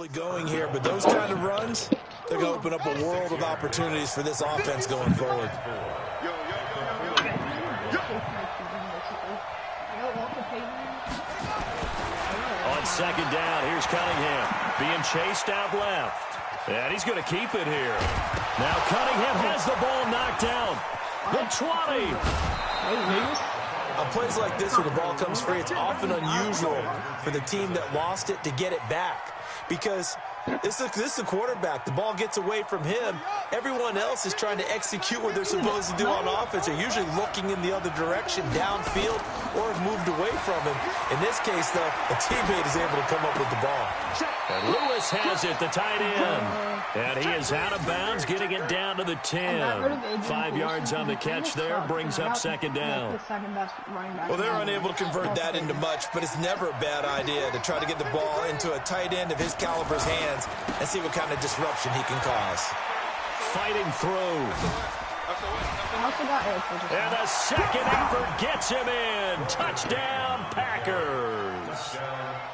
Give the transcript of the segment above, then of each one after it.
early going here, but those kind of runs, they're going to open up a world of opportunities for this offense going forward. On second down, here's Cunningham being chased out left. And he's going to keep it here. Now Cunningham has the ball knocked down. The 20. On plays like this where the ball comes free, it's often unusual for the team that lost it to get it back. Because this is the quarterback. The ball gets away from him. Everyone else is trying to execute what they're supposed to do on offense. They're usually looking in the other direction, downfield, or have moved away from him. In this case, though, a teammate is able to come up with the ball. And Lewis has it, the tight end. And he is out of bounds, getting it down to the 10. 5 yards on the catch there, brings up second down. Well, they're unable to convert that into much, but it's never a bad idea to try to get the ball into a tight end of his caliber's hands and see what kind of disruption he can cause. Fighting through. And a second effort gets him in. Touchdown, Packers.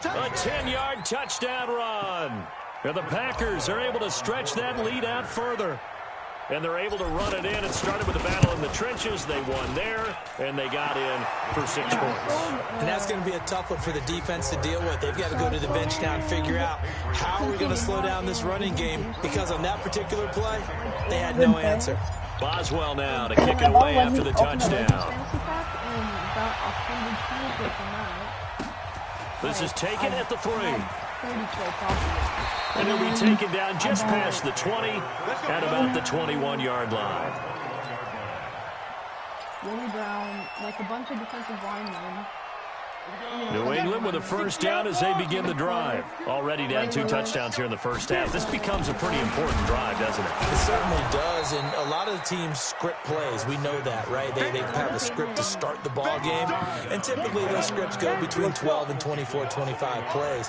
A 10-yard touchdown run. And the Packers are able to stretch that lead out further. And they're able to run it in. It started with a battle in the trenches. They won there, and they got in for 6 points. And that's going to be a tough one for the defense to deal with. They've got to go to the bench now and figure out how are we going to slow down this running game, because on that particular play, they had no answer. Boswell now to kick it away after the touchdown. This is taken at the 3. And he'll be taken down just past the 20 at about the 21-yard line. Willie Brown, like a bunch of defensive linemen. New England with a first down as they begin the drive. Already down 2 touchdowns here in the first half. This becomes a pretty important drive, doesn't it? It certainly does, and a lot of the teams script plays. We know that, right? They have a script to start the ball game, and typically those scripts go between 12 and 24, 25 plays.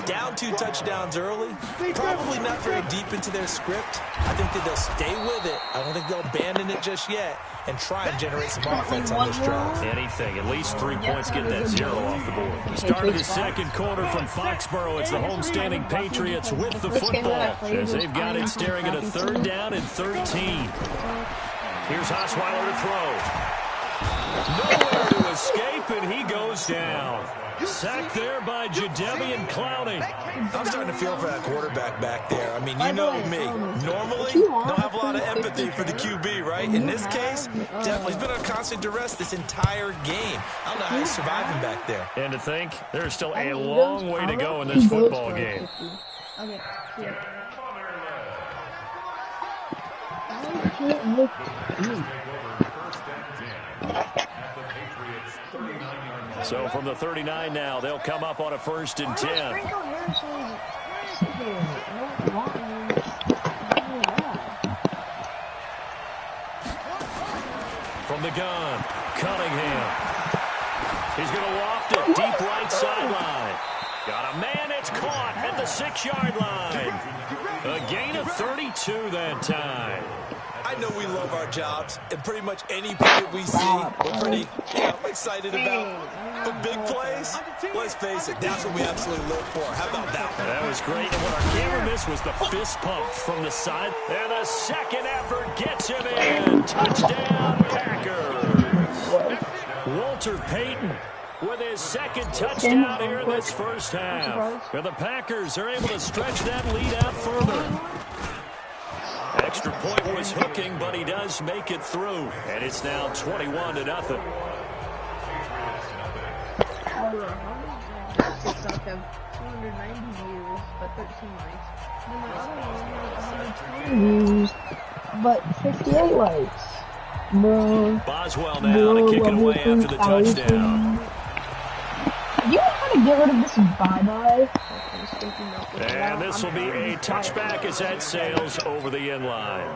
Down 2 touchdowns early, probably not very deep into their script. I think that they'll stay with it. I don't think they'll abandon it just yet and try and generate some offense on this drive. Anything, at least 3 points, get that 0 off the board. The start of the second quarter from Foxborough. It's the homestanding Patriots with the football as they've got it staring at a 3rd down and 13. Here's Osweiler to throw. Nowhere to escape, and he goes down. Sacked there by Jadeveon Clowney. I'm starting to feel for that quarterback back there. I mean, you know me. Normally, don't have a lot of empathy for the QB, right? In this case, definitely. He's been on constant duress this entire game. I don't know how he's surviving back there. And to think, there's still a long way to go in this football game. So from the 39 now, they'll come up on a 1st and 10. From the gun, Cunningham. He's going to waft it deep right sideline. Got a man, it's caught at the 6-yard line. A gain of 32 that time. I know we love our jobs, and pretty much any play we see, we're pretty excited about. But big plays, let's face it, that's what we absolutely live for. How about that? That was great, and what our camera missed was the fist pump from the side. And a second effort gets him in. Touchdown, Packers. Walter Payton with his 2nd touchdown here in this first half. And the Packers are able to stretch that lead out further. Extra point was hooking, but he does make it through. And it's now 21-0. But 58 likes. Boswell now to kick it away after the touchdown. Do you know how to get rid of this bye-bye? And this will be a touchback as that sails over the end line.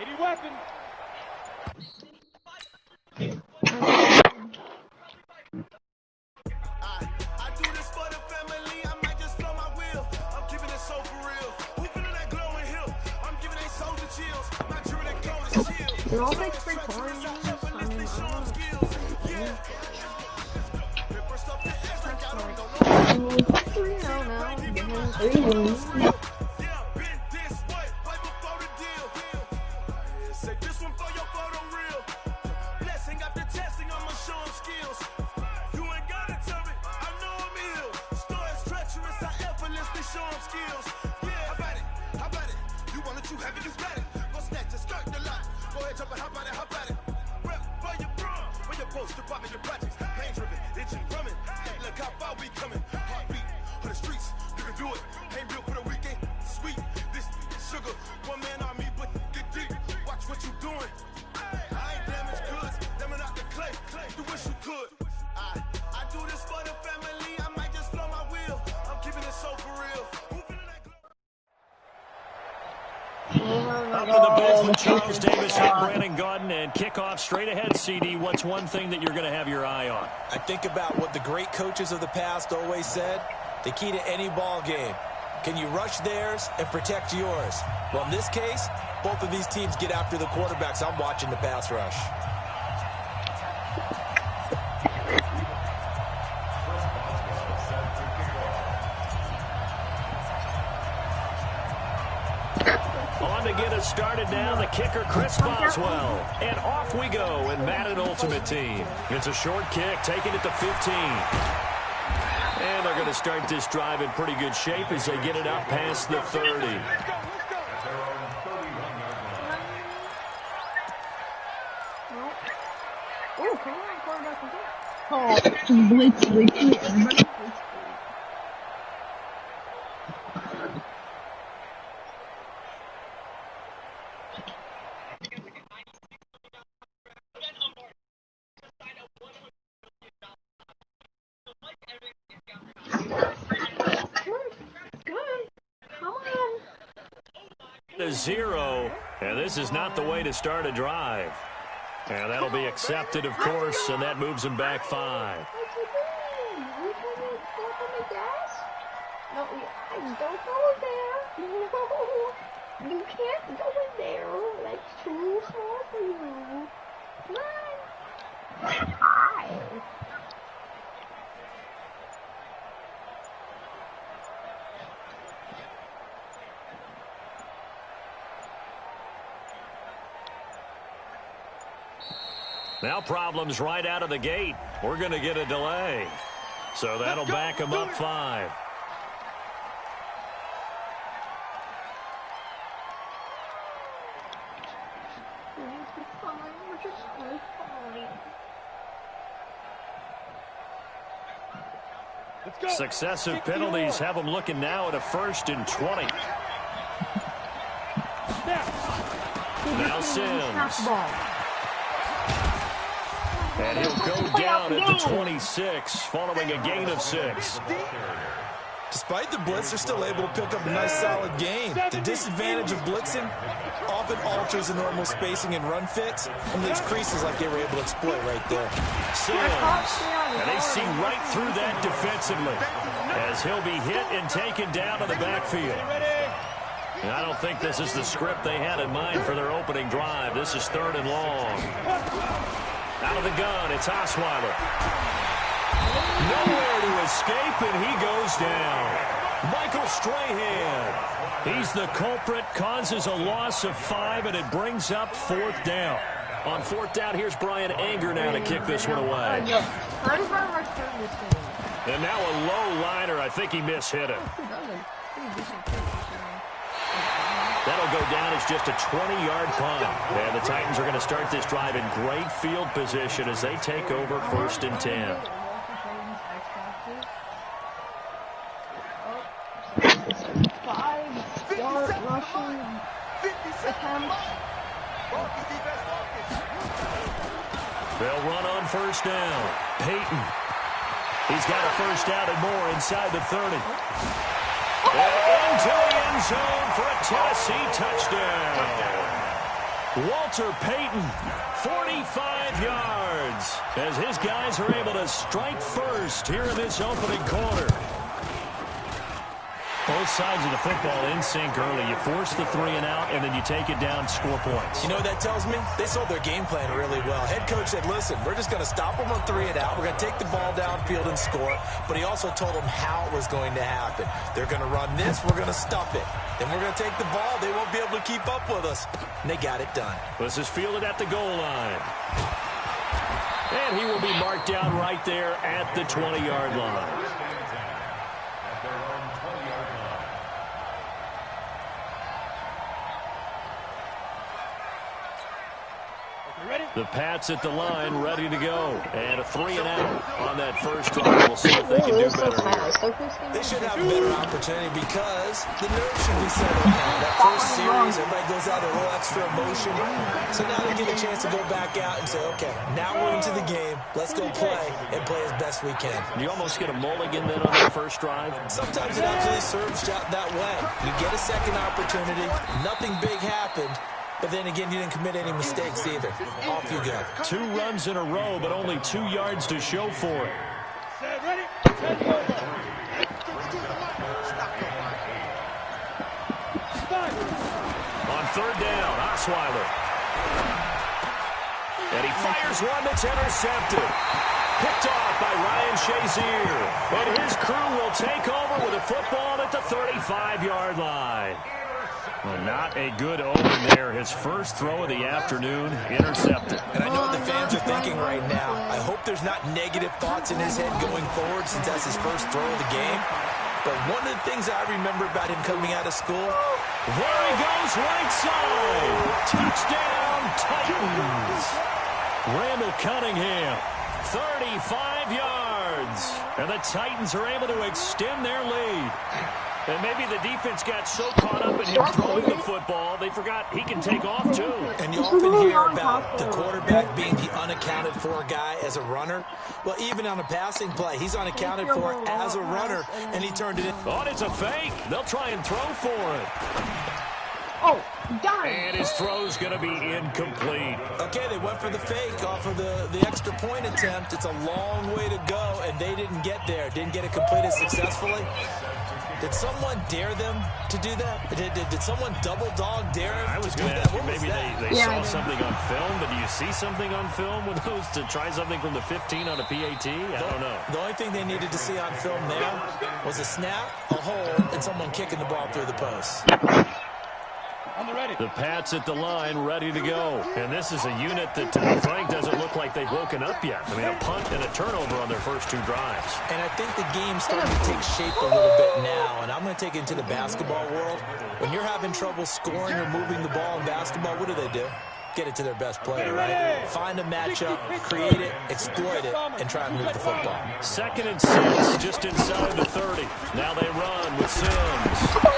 80 weapons. I do this for the family. I might just blow my wheel. I'm keeping it so for real. Who feeling that glowing hill? I'm giving they souls the chills. My jewelry that gold is chill. They're all like free coins. I mean, Say this one for your photo reel. Blessing after testing, I'ma show them skills. You ain't gotta tell me, I know I'm ill. Stories treacherous, I effortlessly show them skills. Yeah, how about it? How about it? You want it, you have it, you got it. Go snatch it, skirt the lot. Go ahead, jump it, how about it? How about it? Rep for your bro, for your poster, popping your projects. Pain driven, itching, drumming. Look how far we coming. Heartbeat for the streets, you can do it. Ain't built for the weekend, sweet. This sugar, one man army, but get deep. Watch what you doing. I ain't damaged goods, them out the clay. You wish you could. I do this for the family. I might just blow my wheel. I'm keeping it so for real. Up in the booth with Charles Davis and Brandon Gaudin, and kickoff straight ahead, CD. What's one thing that you're going to have your eye on? I think about what the great coaches of the past always said. The key to any ball game. Can you rush theirs and protect yours? Well, in this case, both of these teams get after the quarterbacks. I'm watching the pass rush. On to get us started now, the kicker, Chris Boswell. And off we go in Madden Ultimate Team. It's a short kick, taking it to 15. And they're going to start this drive in pretty good shape as they get it up past the 30. Oh, come on, quarterback. Oh, blitz. Everybody blitz. To 0, and this is not the way to start a drive. And that'll be accepted, of course, and that moves him back 5. What you doing? You coming on the gas? No, don't go there. No, you can't go in there. That's too small for you. Come on. Hi. Now problems right out of the gate. We're going to get a delay. So that'll back him up 5. Successive penalties have them looking now at a 1st and 20. Now Sims. And he'll go down at the 26, following a gain of 6. Despite the blitz, they're still able to pick up a nice, solid gain. The disadvantage of blitzing often alters the normal spacing and run fits, and leaves creases like they were able to exploit right there. Sims, and they see right through that defensively, as he'll be hit and taken down to the backfield. And I don't think this is the script they had in mind for their opening drive. This is 3rd and long. Out of the gun, it's Osweiler. Nowhere to escape, and he goes down. Michael Strahan. He's the culprit, causes a loss of 5, and it brings up 4th down. On 4th down, here's Brian Anger now to kick this one away. And now a low liner. I think he mishit him. That'll go down as just a 20-yard punt. And the Titans are going to start this drive in great field position as they take over 1st and 10. They'll run on 1st down. Peyton. He's got a 1st down and more inside the 30. And into the end zone for a Tennessee touchdown. Walter Payton, 45 yards, as his guys are able to strike first here in this opening quarter. Both sides of the football in sync early. You force the 3 and out, and then you take it down, score points. You know what that tells me? They sold their game plan really well. Head coach said, listen, we're just going to stop them on 3 and out. We're going to take the ball downfield and score. But he also told them how it was going to happen. They're going to run this. We're going to stuff it. Then we're going to take the ball. They won't be able to keep up with us. And they got it done. This is fielded at the goal line. And he will be marked down right there at the 20-yard line. The Pats at the line, ready to go. And a 3 and out on that first drive. We'll see if they can do better here. They should have a better opportunity because the nerves should be settled now. That first series, everybody goes out a little extra emotion. So now they get a chance to go back out and say, okay, now we're into the game. Let's go play and play as best we can. You almost get a mulligan then on that first drive. Sometimes it absolutely serves that way. You get a second opportunity. Nothing big happened. But then again, you didn't commit any mistakes either. Off you go. 2 runs in a row, but only 2 yards to show for it. On 3rd down, Osweiler. And he fires one that's intercepted. Picked off by Ryan Shazier. And his crew will take over with a football at the 35-yard line. Well, not a good open there. His first throw of the afternoon, intercepted. And I know what the fans are thinking right now. I hope there's not negative thoughts in his head going forward since that's his first throw of the game. But one of the things I remember about him coming out of school, there he goes, right side. Touchdown, Titans. Randall Cunningham, 35 yards. And the Titans are able to extend their lead. And maybe the defense got so caught up in him throwing the football, they forgot he can take off, too. And you often hear about the quarterback being the unaccounted for guy as a runner. Well, even on a passing play, he's unaccounted for as a runner, and he turned it in. Oh, it's a fake. They'll try and throw for it. Oh, darn. And his throw's going to be incomplete. Okay, they went for the fake off of the extra point attempt. It's a long way to go, and they didn't get there. Didn't get it completed successfully. Did someone dare them to do that? Did someone double dog dare him? I was going to ask you, maybe they saw something on film, but do you see something on film with those to try something from the 15 on a PAT? I don't know. The only thing they needed to see on film there was a snap, a hold, and someone kicking the ball through the post. The Pats at the line, ready to go. And this is a unit that, to be frank, doesn't look like they've woken up yet. I mean, a punt and a turnover on their first 2 drives. And I think the game's starting to take shape a little bit now, and I'm going to take it into the basketball world. When you're having trouble scoring or moving the ball in basketball, what do? Get it to their best player, right? Find a matchup, create it, exploit it, and try and move the football. 2nd and 6, just inside the 30. Now they run with Sims.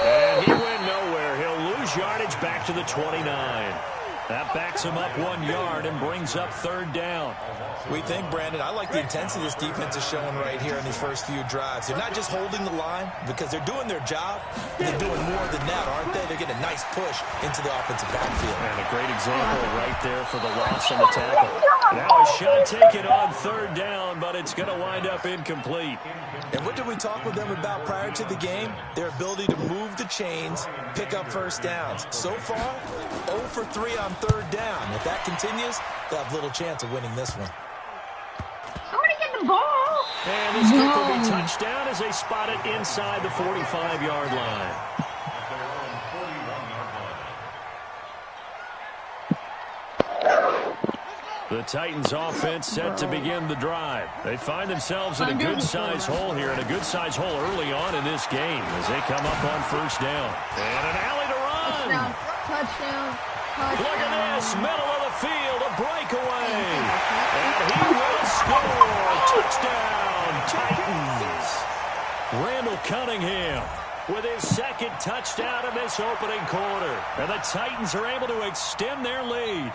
And he went nowhere. He'll lose yardage back to the 29. That backs him up 1 yard and brings up 3rd down. We think, Brandon, I like the intensity this defense is showing right here in these first few drives. They're not just holding the line because they're doing their job. They're doing more than that, aren't they? They're getting a nice push into the offensive backfield. And a great example right there for the loss on the tackle. Now a shot taken on 3rd down, but it's going to wind up incomplete. And what did we talk with them about prior to the game? Their ability to move the chains, pick up first downs. So far, 0 for 3 on 3rd down. If that continues, they'll have little chance of winning this one. Somebody get the ball. And this kick will be touchdown as they spot it inside the 45-yard line. The Titans offense set to begin the drive. They find themselves in a good-sized hole here, and a good-sized hole early on in this game as they come up on 1st down. And an alley to run. Touchdown. Look at this, middle of the field, a breakaway. And he will score. Touchdown, Titans. Randall Cunningham with his 2nd touchdown in this opening quarter. And the Titans are able to extend their lead.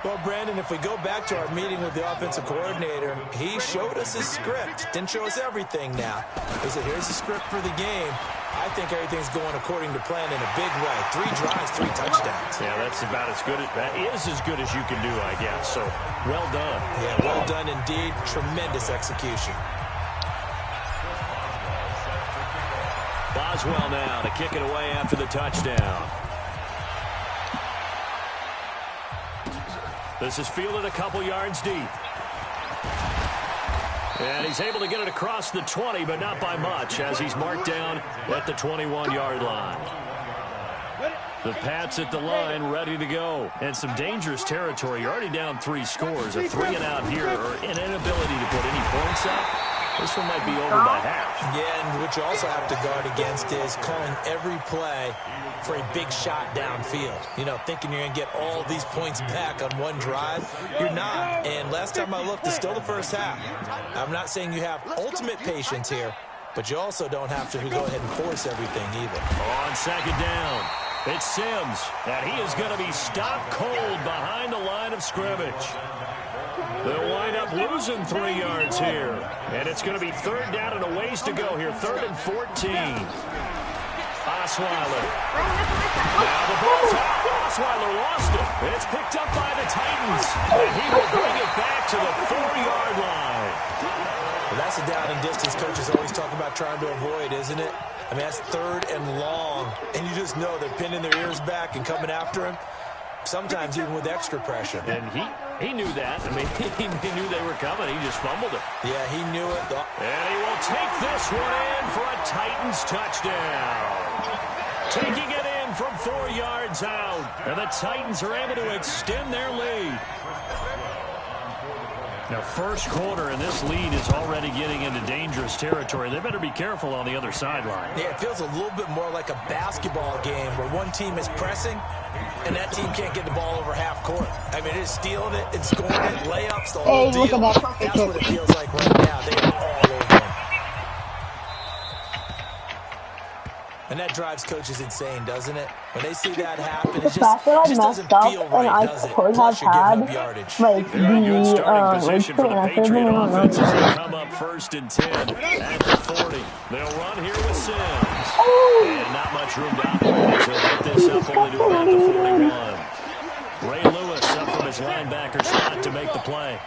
Well, Brandon, if we go back to our meeting with the offensive coordinator, he showed us his script. Didn't show us everything now. He said, here's the script for the game. I think everything's going according to plan in a big way. 3 drives, 3 touchdowns. Yeah, that's about as good. That is as good as you can do, I guess. So, well done. Yeah, well done indeed. Tremendous execution. Boswell now to kick it away after the touchdown. This is fielded a couple yards deep. And he's able to get it across the 20, but not by much, as he's marked down at the 21-yard line. The Pats at the line, ready to go. And some dangerous territory. You're already down 3 scores. A 3-and-out here, or an inability to put any points up. This one might be over by half. Yeah, and what you also have to guard against is calling every play for a big shot downfield. You know, thinking you're going to get all these points back on one drive. You're not. And last time I looked, it's still the first half. I'm not saying you have ultimate patience here, but you also don't have to go ahead and force everything either. On second down, it's Sims, and he is going to be stopped cold behind the line of scrimmage. They'll wind up losing 3 yards here. And it's going to be 3rd down and a ways to go here. 3rd and 14. Osweiler. Now the ball's out. Osweiler lost it. It's picked up by the Titans. And he will bring it back to the 4-yard line. Well, that's a down and distance coaches always talk about trying to avoid, isn't it? I mean, that's 3rd and long. And you just know they're pinning their ears back and coming after him. Sometimes even with extra pressure. And he knew that. I mean, he knew they were coming. He just fumbled it. Yeah, he knew it. And he will take this one in for a Titans touchdown. Taking it in from 4 yards out. And the Titans are able to extend their lead. Now, first quarter, and this lead is already getting into dangerous territory. They better be careful on the other sideline. Yeah, it feels a little bit more like a basketball game where one team is pressing and that team can't get the ball over half court. I mean, it's stealing it, it's scoring it, layups, the whole deal. Look at that. That's what it feels like right now. They are all over them. And that drives coaches insane, doesn't it? When they see that happen, it just doesn't feel right, does it? Plus, you're giving up yardage. Like, Very good starting position for the Patriot offense as they come up 1st and 10 at the 40. They'll run here with Sims. And not much room to operate. So get this up only to about the 41. Ray Lewis up from his linebacker spot to make the play.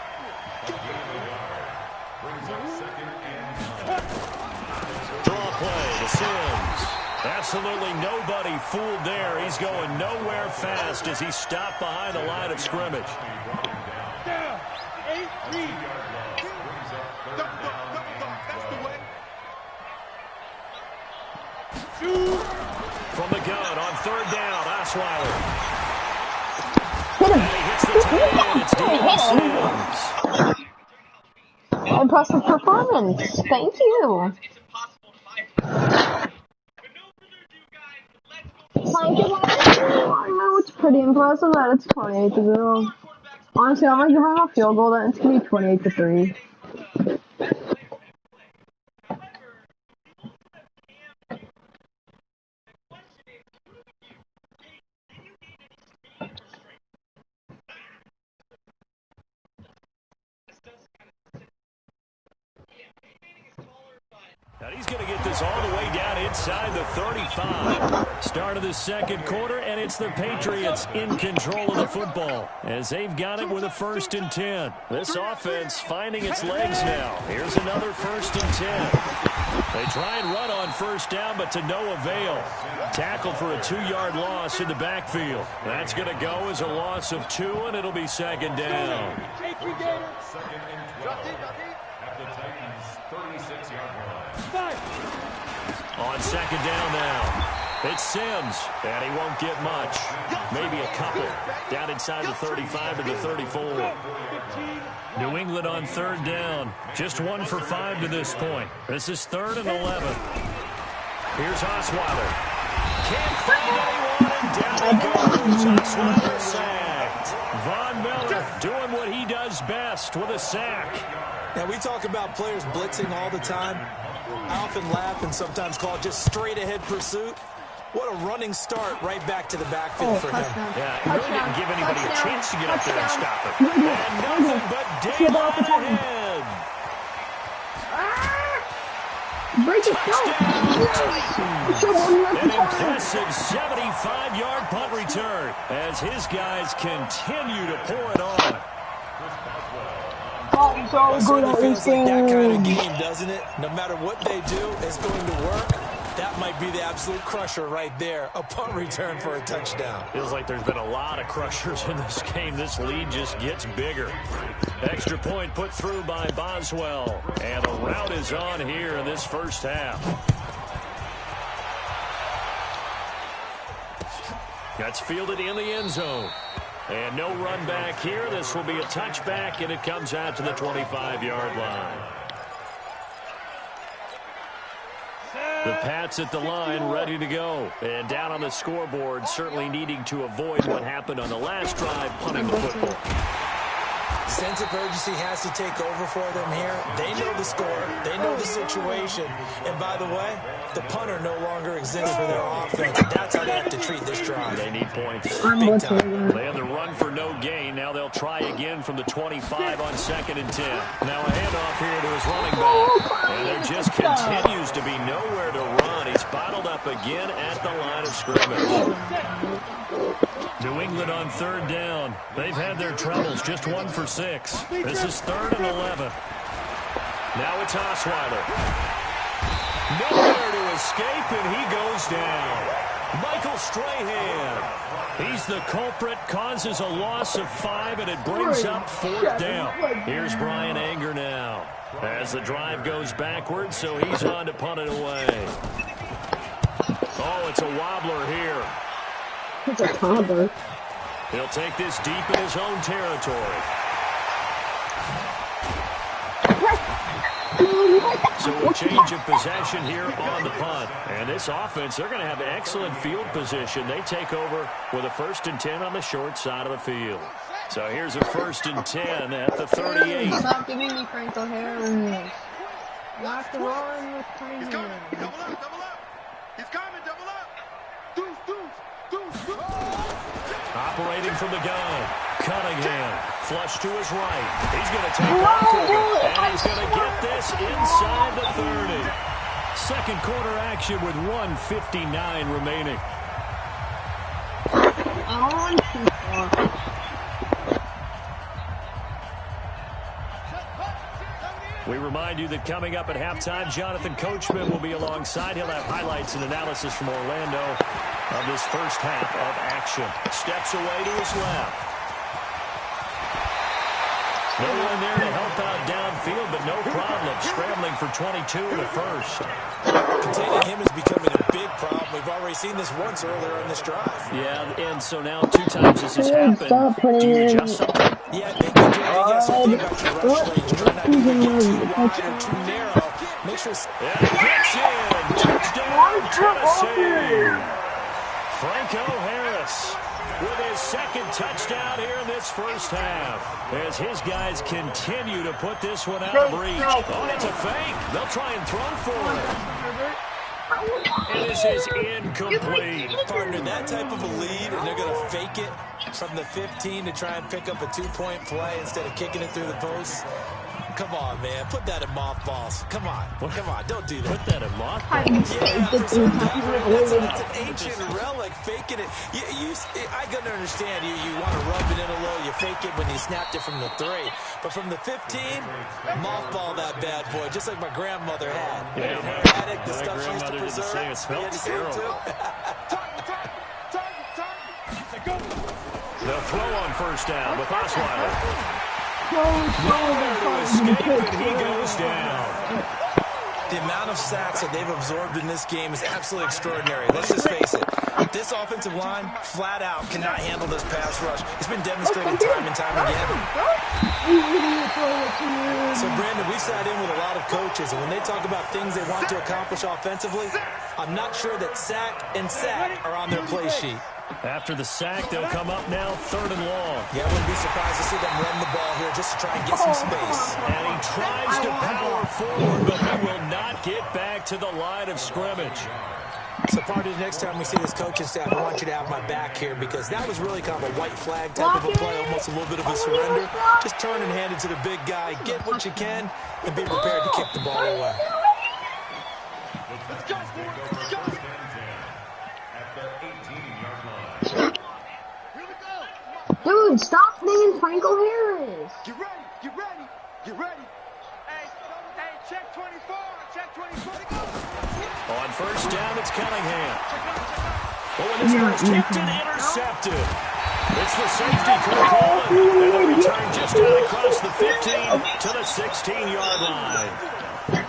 Draw play to Sims. Absolutely nobody fooled there. He's going nowhere fast as he's stopped behind the line of scrimmage. From the gun on 3rd down, Osweiler. And he hits the tight end. It's Deion Sims. Impressive performance. Thank you. I know it's pretty impressive that it's 28-0. Honestly, I'm gonna give him a field goal that it's gonna be 28-3. And he's going to get this all the way down inside the 35. Start of the second quarter, and it's the Patriots in control of the football as they've got it with a 1st and 10. This offense finding its legs now. Here's another 1st and 10. They try and run on 1st down, but to no avail. Tackled for a 2-yard loss in the backfield. That's going to go as a loss of 2, and it'll be 2nd down. On 2nd down now. It's Sims, and he won't get much. Maybe a couple. Down inside the 35 to the 34. New England on 3rd down. Just 1 for 5 to this point. This is 3rd and 11. Here's Osweiler. Can't find anyone, and down he goes. Osweiler sacked. Von Miller doing what he does best with a sack. Now, we talk about players blitzing all the time. I often laugh and sometimes call it just straight-ahead pursuit. What a running start right back to the backfield for him. Yeah, he really didn't give anybody a chance to get up there and stop it. And nothing but daylight ahead. Break Touchdown, Titans! An impressive 75-yard punt return as his guys continue to pour it on. So good at feels like that kind of this game, doesn't it? No matter what they do, it's going to work. That might be the absolute crusher right there. A punt return for a touchdown. Feels like there's been a lot of crushers in this game. This lead just gets bigger. Extra point put through by Boswell. And a rout is on here in this first half. That's fielded in the end zone. And no run back here. This will be a touchback, and it comes out to the 25-yard line. The Pats at the line, ready to go. And down on the scoreboard, certainly needing to avoid what happened on the last drive, punting the football. Sense of urgency has to take over for them here. They know the score. They know the situation. And by the way, the punter no longer exists for their offense. That's how they have to treat this drive. They need points. Big time. They had the run for no gain. Now they'll try again from the 25 on 2nd and 10. Now a handoff here to his running back. And there just continues to be nowhere to run. He's bottled up again at the line of scrimmage. New England on 3rd down. They've had their troubles, just 1 for 6. This is 3rd and 11. Now it's Osweiler. Nowhere to escape, and he goes down. Michael Strahan. He's the culprit, causes a loss of 5, and it brings up 4th down. Here's Brian Anger now as the drive goes backwards, so he's on to punt it away. Oh, it's a wobbler here. It's a combo. He'll take this deep in his own territory. So a change of possession here on the punt. And this offense, they're going to have excellent field position. They take over with a 1st and 10 on the short side of the field. So here's a 1st and 10 at the 38. Stop giving me Franco Harris. Not the run with Franco. He's coming. Double up, double up. He's coming, double up. Deuce, deuce, deuce, deuce. Operating from the gun. Cunningham. Flush to his right. He's going to take off with it. And he's going to get this inside the 30. Second quarter action with 1:59 remaining. We remind you that coming up at halftime, Jonathan Coachman will be alongside. He'll have highlights and analysis from Orlando of this first half of action. Steps away to his left. No one there to help out downfield, but no problem. Scrambling for 22 in the first. Containing him is becoming a big problem. We've already seen this once earlier in this drive. Yeah, and so now 2 times this has happened. Do you adjust something? Yeah, I think you do. I guess if you got your rush range, try not to get too wide or too narrow. Make sure... And it gets in. Touchdown, Tennessee. Franco Harris with his 2nd touchdown here in this first half. As his guys continue to put this one out of reach. Oh, it's a fake. They'll try and throw for it. And this is incomplete. Partner, that type of a lead, and they're going to fake it from the 15 to try and pick up a 2-point play instead of kicking it through the post. Come on, man. Put that in mothballs. Come on. Come on. Don't do that. Put that in mothballs. Yeah, for some reason, that's an ancient relic. Faking it. I can understand. You want to rub it in a little. You fake it when you snapped it from the 3. But from the 15, mothball that bad boy, just like my grandmother had. Yeah, her attic, the stuff she used to preserve. It smelled terrible. The throw on 1st down with Osweiler. Nowhere to escape, and he goes down. The amount of sacks that they've absorbed in this game is absolutely extraordinary. Let's just face it. This offensive line, flat out, cannot handle this pass rush. It's been demonstrated time and time again. So, Brandon, we sat in with a lot of coaches, and when they talk about things they want to accomplish offensively, I'm not sure that sack and sack are on their play sheet. After the sack, they'll come up now 3rd and long. Yeah, I wouldn't be surprised to see them run the ball here just to try and get some space. And he tries to power forward, but he will not get back to the line of scrimmage. So, partner, next time we see this coaching staff, I want you to have my back here because that was really kind of a white flag type of a play, almost a little bit of a surrender. Just turn and hand it to the big guy, get what you can, and be prepared to kick the ball away. Dude, stop playing Franco Harris. Get ready, get ready, get ready. Hey, check 24, check 24. On first down, it's Cunningham. Oh, and this one's tipped and intercepted. It's the safety, Kirk Coleman, and the return just out across the 15 to the 16-yard line.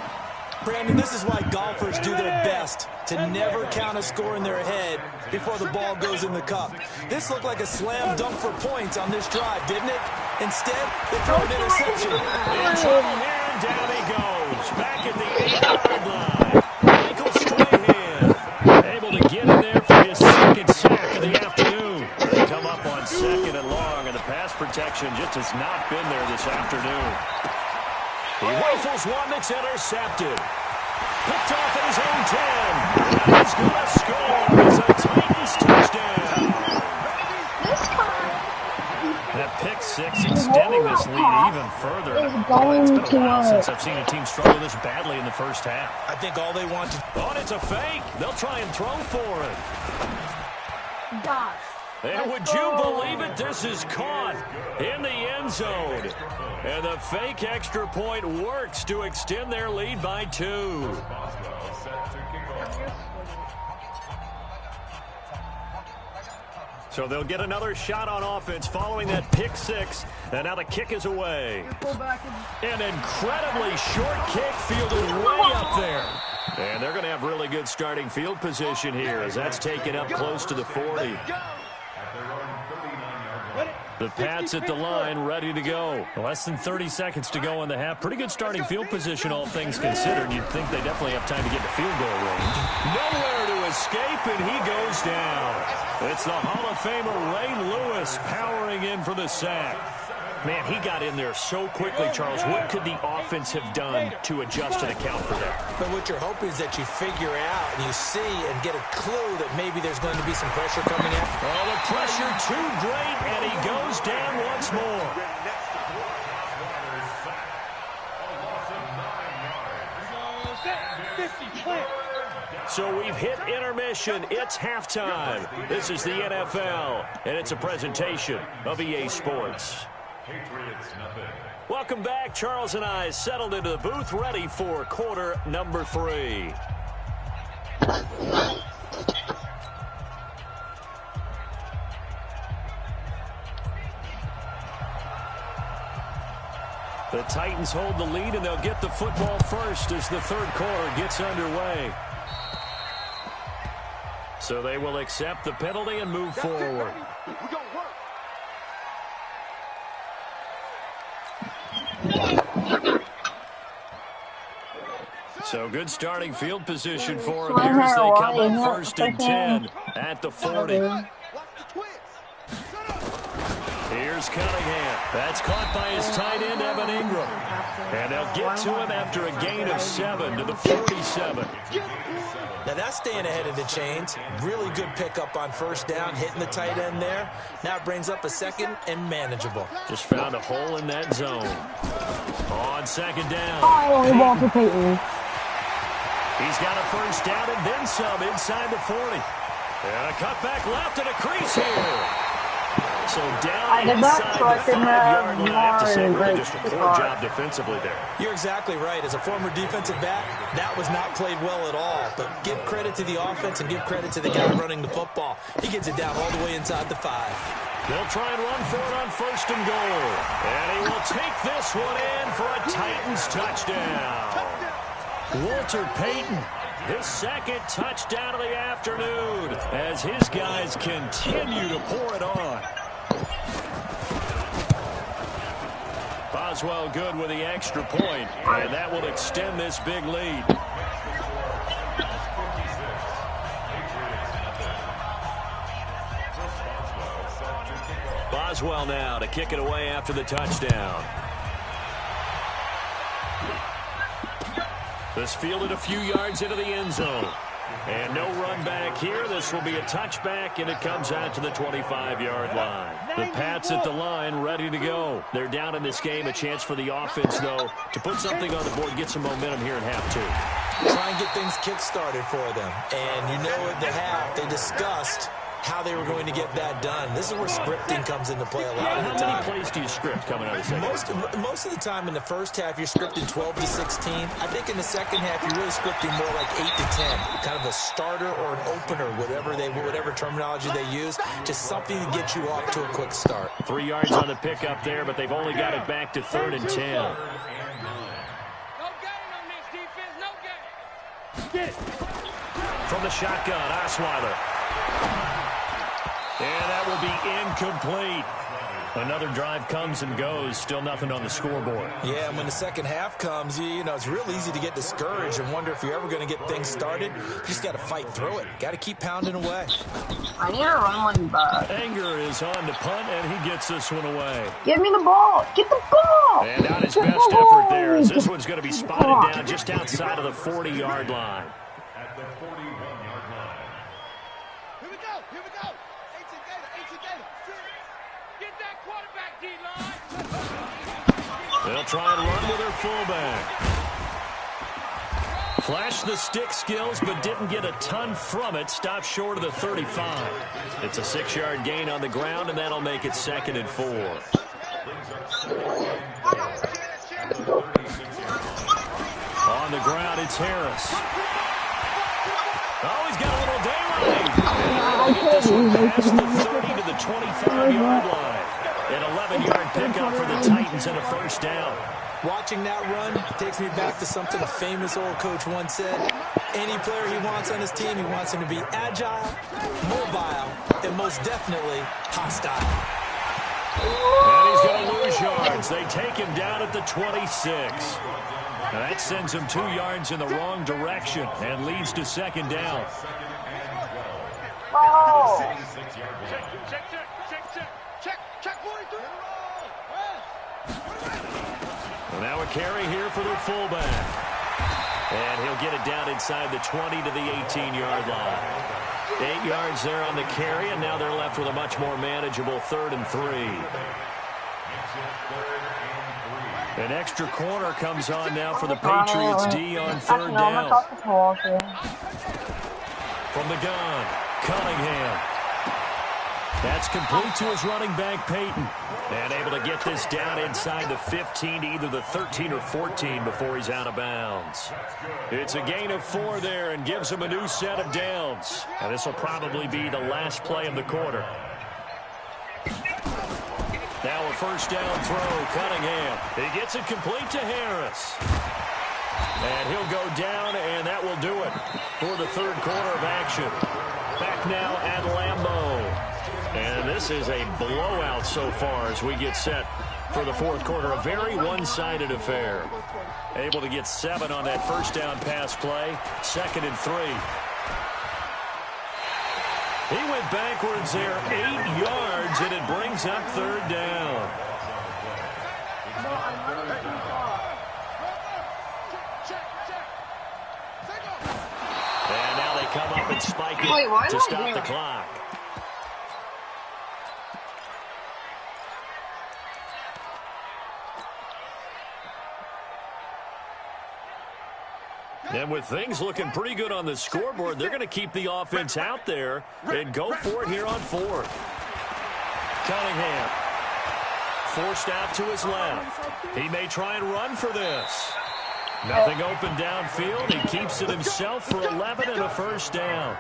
Brandon, this is why golfers do their best to never count a score in their head before the ball goes in the cup. This looked like a slam dunk for points on this drive, didn't it? Instead, they throw an interception. In trouble here, and down he goes. Back at the 8-yard line. Michael Strahan able to get in there for his second sack of the afternoon. They come up on second and long, and the pass protection just has not been there this afternoon. He rifles one that's intercepted. Picked off at his own 10. And he's going to score. It's a Titans touchdown. That pick six extending this lead even further. It's been a while since I've seen a team struggle this badly in the first half. I think all they want to... Oh, it's a fake. They'll try and throw for it. Gosh. And would you believe it? This is caught in the end zone. And the fake extra point works to extend their lead by 2. So they'll get another shot on offense following that pick six. And now the kick is away. An incredibly short kick fielded way up there. And they're going to have really good starting field position here as that's taken up close to the 40. The Pats at the line, ready to go. Less than 30 seconds to go in the half. Pretty good starting field position, all things considered. You'd think they definitely have time to get to field goal range. Nowhere to escape, and he goes down. It's the Hall of Famer Ray Lewis powering in for the sack. Man, he got in there so quickly, Charles. What could the offense have done to adjust and account for that? But what you're hoping is that you figure out and you see and get a clue that maybe there's going to be some pressure coming at. Oh, the pressure too great, and he goes down once more. So we've hit intermission. It's halftime. This is the NFL, and it's a presentation of EA Sports. Welcome back. Charles and I settled into the booth, ready for quarter number 3. The Titans hold the lead, and they'll get the football first as the third quarter gets underway. So they will accept the penalty and move forward. So good starting field position for them here as they come up first and 10 at the 40. Here's Cunningham. That's caught by his tight end, Evan Ingram. And they'll get to him after a gain of 7 to the 47. Now that's staying ahead of the chains. Really good pickup on first down, hitting the tight end there. Now it brings up a second and manageable. Just found a hole in that zone. On second down. Oh, Walter Payton. He's got a first down and then some inside the 40. And a cutback left and a crease here. So down inside the 5-yard line. I have to say, really just a poor job defensively there. You're exactly right. As a former defensive back, that was not played well at all. But give credit to the offense and give credit to the guy running the football. He gets it down all the way inside the 5. They'll try and run for it on first and goal. And he will take this one in for a Titans touchdown. Walter Payton, his second touchdown of the afternoon as his guys continue to pour it on. Boswell good with the extra point, and that will extend this big lead. Boswell now to kick it away after the touchdown. This fielded a few yards into the end zone. And no run back here. This will be a touchback, and it comes out to the 25-yard line. The Pats at the line ready to go. They're down in this game. A chance for the offense, though, to put something on the board, get some momentum here in half 2. try and get things kick-started for them. And you know at the half, they discussed how they were going to get that done. This is where scripting comes into play a lot of the time. How many plays do you script coming out of the second? Most of the time in the first half, you're scripting 12 to 16. I think in the second half, you're really scripting more like 8 to 10. Kind of a starter or an opener, whatever terminology they use. Just something to get you off to a quick start. 3 yards on the pickup there, but they've only got it back to 3rd and 10. No gain on this defense, no gain. Get it. From the shotgun, Osweiler. And that will be incomplete. Another drive comes and goes. Still nothing on the scoreboard. Yeah, and when the second half comes, you know, it's real easy to get discouraged and wonder if you're ever going to get things started. You just got to fight through it. Got to keep pounding away. I need a run one back. Anger is on to punt, and he gets this one away. Give me the ball. Get the ball. And not his best effort there, as this one's going to be spotted down just outside of the 40-yard line. At the 41-yard line. Here we go. Here we go. 18 Gator. Get that quarterback, D-line. They'll try and run with their fullback. Flashed the stick skills, but didn't get a ton from it. Stopped short of the 35. It's a 6-yard gain on the ground, and that'll make it 2nd and 4. On the ground, it's Harris. Oh, he's got a little daylight. Get this one past the 30 to the 25-yard line. An 11-yard pickup for the Titans and a first down. Watching that run takes me back to something a famous old coach once said. Any player he wants on his team, he wants him to be agile, mobile, and most definitely hostile. And he's going to lose yards. They take him down at the 26. Now that sends him 2 yards in the wrong direction and leads to 2nd down. Oh. Check 43. Well, now a carry here for their fullback. And he'll get it down inside the 20 to the 18-yard line. 8 yards there on the carry, and now they're left with a much more manageable 3rd and 3. An extra corner comes on now for the Patriots D on 3rd down. From the gun, Cunningham. That's complete to his running back, Peyton. And able to get this down inside the 15 to either the 13 or 14 before he's out of bounds. It's a gain of 4 there and gives him a new set of downs. And this will probably be the last play of the quarter. Now a first down throw, Cunningham. He gets it complete to Harris. And he'll go down, and that will do it for the 3rd quarter of action. Back now at Lambeau. And this is a blowout so far as we get set for the 4th quarter. A very one-sided affair. Able to get 7 on that first down pass play. 2nd and 3. He went backwards there 8 yards, and it brings up 3rd down. And now they come up and spike it to stop the clock. And with things looking pretty good on the scoreboard, they're going to keep the offense out there and go for it here on 4th. Cunningham forced out to his left. He may try and run for this. Nothing open downfield. He keeps it himself for 11 and a first down.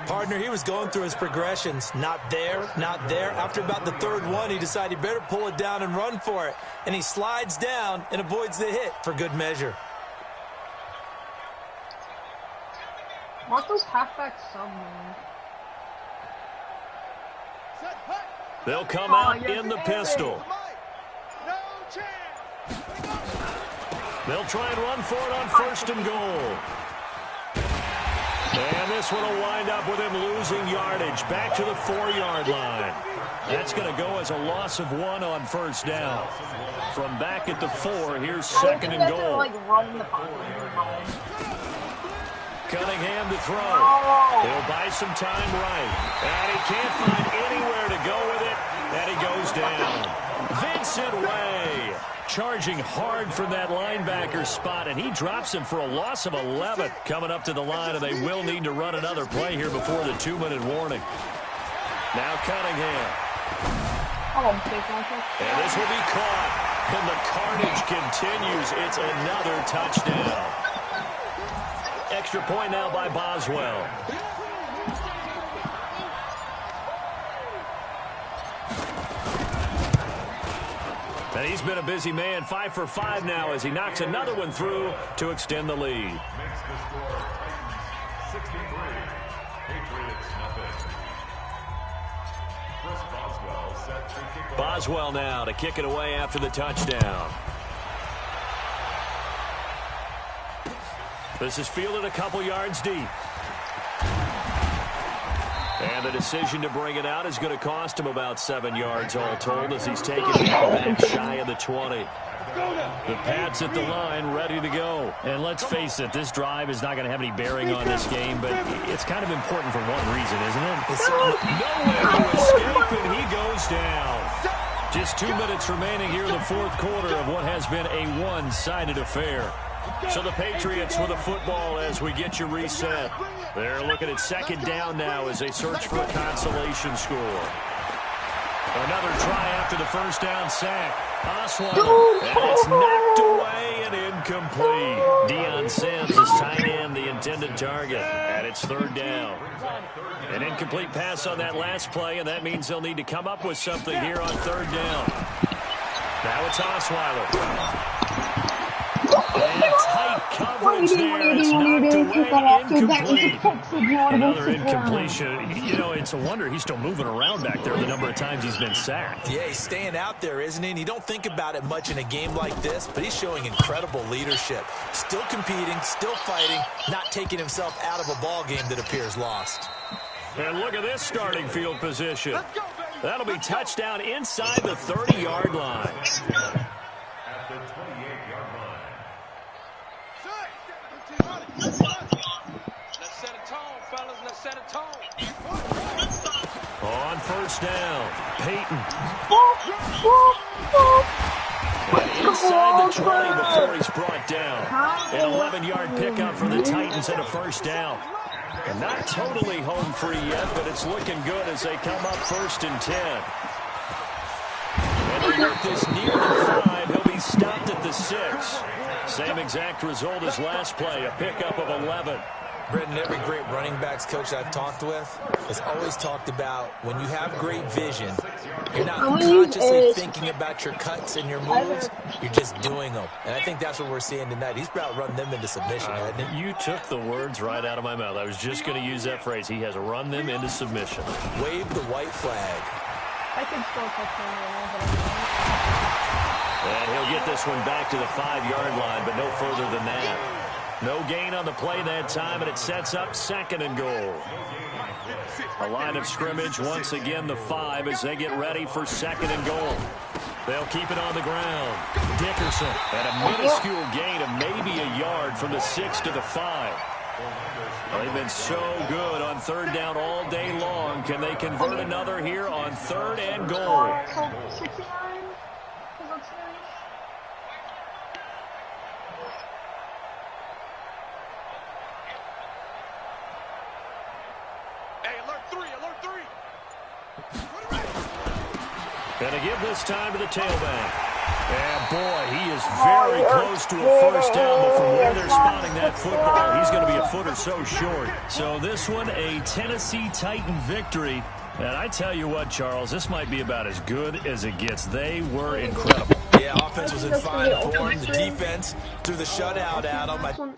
Partner, he was going through his progressions. Not there, not there. After about the 3rd one, he decided he better pull it down and run for it. And he slides down and avoids the hit for good measure. What does halfback sub mean? They'll come out in the pistol. They'll try and run for it on 1st and goal. And this one will wind up with him losing yardage back to the 4-yard line. That's going to go as a loss of 1 on 1st down. From back at the 4, here's 2nd and goal. Cunningham to throw. He'll buy some time right. And he can't find anywhere to go with it. And he goes down. Vincent Way charging hard from that linebacker spot, and he drops him for a loss of 11. Coming up to the line, and they will need to run another play here before the 2-minute warning. Now Cunningham. And this will be caught, and the carnage continues. It's another touchdown. Extra point now by Boswell. And he's been a busy man, 5 for 5 now as he knocks another one through to extend the lead. Makes the score 63. Patriots nothing. Chris Boswell set to kick off. Boswell now to kick it away after the touchdown. This is fielded a couple yards deep. And the decision to bring it out is going to cost him about 7 yards all told as he's taken it back shy of the 20. The Pats at the line ready to go. And let's face it, this drive is not going to have any bearing on this game, but it's kind of important for one reason, isn't it? Nowhere to escape, and he goes down. Just 2 minutes remaining here in the fourth quarter of what has been a one-sided affair. So the Patriots with a football as we get you reset. They're looking at second down now as they search for a consolation score. Another try after the first down sack. Osweiler, and it's knocked away and incomplete. Deion Sims is tight end, the intended target, and it's third down. An incomplete pass on that last play, and that means they'll need to come up with something here on third down. Now it's Osweiler. And tight coverage there. It's knocked away, incomplete. Another incompletion. You know, it's a wonder he's still moving around back there the number of times he's been sacked. Yeah, he's staying out there, isn't he? And you don't think about it much in a game like this, but he's showing incredible leadership. Still competing, still fighting, not taking himself out of a ball game that appears lost. And look at this starting field position. That'll be touchdown inside the 30-yard line. At the 28-yard line. Let's set a tone, fellas. Let's set a tone. On first down, Peyton. And inside the 20 before he's brought down. An 11-yard pickup for the Titans and a first down. And not totally home free yet, but it's looking good as they come up first and 10. And they get this near the 5. He'll be stopped at the 6. Same exact result as last play, a pickup of 11. Brendan, every great running backs coach I've talked with has always talked about when you have great vision, you're not consciously thinking about your cuts and your moves, you're just doing them. And I think that's what we're seeing tonight. He's about run them into submission, hasn't he? You took the words right out of my mouth. I was just going to use that phrase. He has run them into submission. Wave the white flag. I could still touch him. And he'll get this one back to the 5-yard line, but no further than that. No gain on the play that time, and it sets up second and goal. A line of scrimmage, once again the 5 as they get ready for second and goal. They'll keep it on the ground. Dickerson at a minuscule gain of maybe a yard from the 6 to the 5. They've been so good on third down all day long. Can they convert another here on third and goal? And to give this time to the tailback. And boy, he is very close to a first down, but from where they're spotting that football, he's going to be a foot or so short. So this one, a Tennessee Titan victory. And I tell you what, Charles, this might be about as good as it gets. They were incredible. Yeah, offense was in fine form. The defense threw the shutout at them.